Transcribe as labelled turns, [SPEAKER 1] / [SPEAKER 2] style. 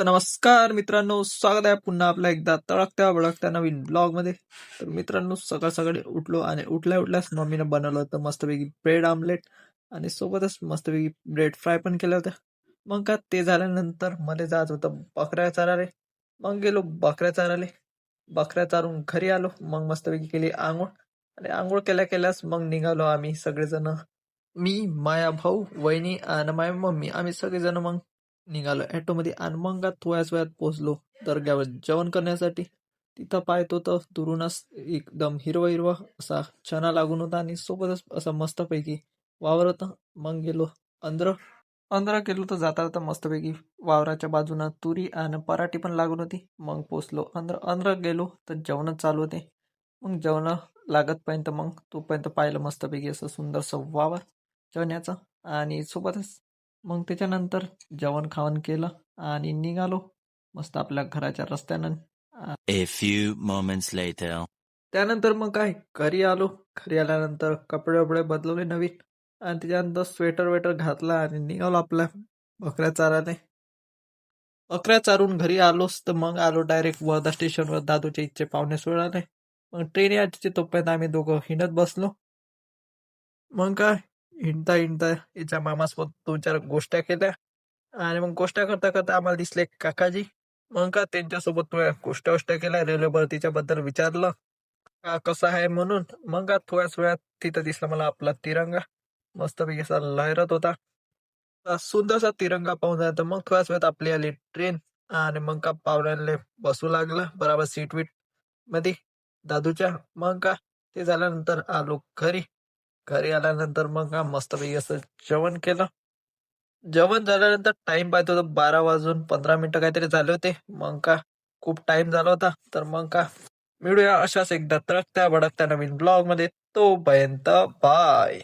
[SPEAKER 1] तर नमस्कार मित्रांनो, स्वागत आहे पुन्हा आपल्या एकदा तळकत्या बळकत्या नवीन ब्लॉग मध्ये. तर मित्रांनो, सकाळ सकाळी उठलो आणि उठल्या उठल्याच मम्मीने बनवलं होतं मस्तपैकी ब्रेड आमलेट आणि सोबतच मस्तपैकी ब्रेड फ्राय पण केलं होतं. मग का ते झाल्यानंतर मला जायचं होतं बकऱ्या चाराले. मग गेलो बकऱ्या चाराले. बकऱ्या चारून घरी आलो. मग मस्तपैकी केली आंघोळ आणि आंघोळ केल्या केल्यास मग निघालो आम्ही सगळेजण. मी, माया भाऊ, वहिनी आणि माझी मम्मी आम्ही सगळेजण मग निघालो ॲटोमध्ये आणि मग थोड्याच वेळात पोहोचलो दर्ग्यावर जेवण करण्यासाठी. तिथं पाहत होतं दुरूनच एकदम हिरवा हिरवा असा चणा लागून होता आणि सोबतच असं मस्तपैकी वावर होतं. मग गेलो अंदर अंदर गेलो तर जाता जाता मस्तपैकी वावराच्या बाजूनं तुरी आणि पराठी पण लागून होती. मग पोचलो अंदर अंदर गेलो तर जेवणच चालू होते. मग जेवण लागतपर्यंत मग तोपर्यंत पाहिलं मस्तपैकी असं सुंदरसं वावर जेवण्याचं. आणि सोबतच मग त्याच्यानंतर जेवण खावण केलं आणि निघालो मस्त आपल्या घराच्या रस्त्यानं.
[SPEAKER 2] A few moments later.
[SPEAKER 1] त्यानंतर मग काय घरी आलो. घरी आल्यानंतर कपडे वपडे बदलवले नवीन आणि त्याच्यानंतर स्वेटर वेटर घातला आणि निघालो आपल्या बकऱ्या चाराने. बकऱ्या चारून घरी आलोच तर मग आलो डायरेक्ट वर्धा स्टेशनवर दादूच्या इच्छे पाहुणे सोडायला. मग ट्रेन यायची तोपर्यंत आम्ही दोघं हिंडत बसलो. मग काय हिंडता हिंडता याच्या मामासोबत दोन चार गोष्टी केल्या आणि मग गोष्ट करता करता आम्हाला दिसले काकाजी. मग का त्यांच्यासोबत थोड्या गोष्टी केल्या, रेल्वे भरतीच्या बद्दल विचारलं का कसं आहे म्हणून. मग का थोड्याच वेळात तिथं दिसला मला आपला तिरंगा मस्तपैकी असा लहरत होता. सुंदरसा तिरंगा पाहून झाला मग थोड्याच वेळात आपली आली ट्रेन. आणि मग का पाहुण्यांना बसू लागलं बराबर सीट वीट मध्ये दादूच्या. मग का ते झाल्यानंतर आलो घरी. घरी आल्यानंतर मग का मस्तपैकी असं जेवण केलं. जेवण झाल्यानंतर टाइम पाहतो तर 12 वाजून 15 मिनिटं काहीतरी झाले होते. मग का खूप टाइम झाला होता. तर मग का मिळूया अशाच एकदा तळकत्या भडकत्या नवीन ब्लॉग मध्ये. तोपर्यंत बाय.